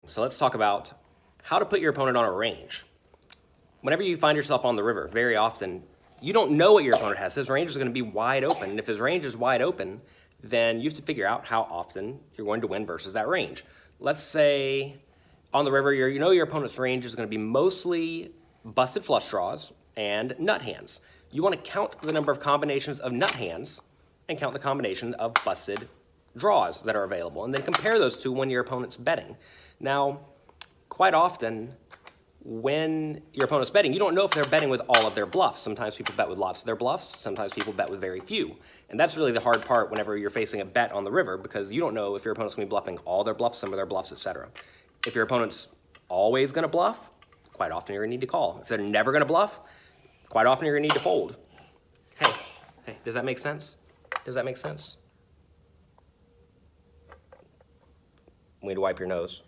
So let's talk about how to put your opponent on a range. Whenever you find yourself on the river, very often, you don't know what your opponent has. His range is going to be wide open. And if his range is wide open, then you have to figure out how often you're going to win versus that range. Let's say on the river, you know your opponent's range is going to be mostly busted flush draws and nut hands. You want to count the number of combinations of nut hands and count the combination of busted draws that are available, and then compare those two when your opponent's betting. Now, quite often, when your opponent's betting, you don't know if they're betting with all of their bluffs. Sometimes people bet with lots of their bluffs. Sometimes people bet with very few. And that's really the hard part whenever you're facing a bet on the river, because you don't know if your opponent's going to be bluffing all their bluffs, some of their bluffs, etc. If your opponent's always going to bluff, quite often you're going to need to call. If they're never going to bluff, quite often you're going to need to fold. Hey, does that make sense? Does that make sense? We need to wipe your nose.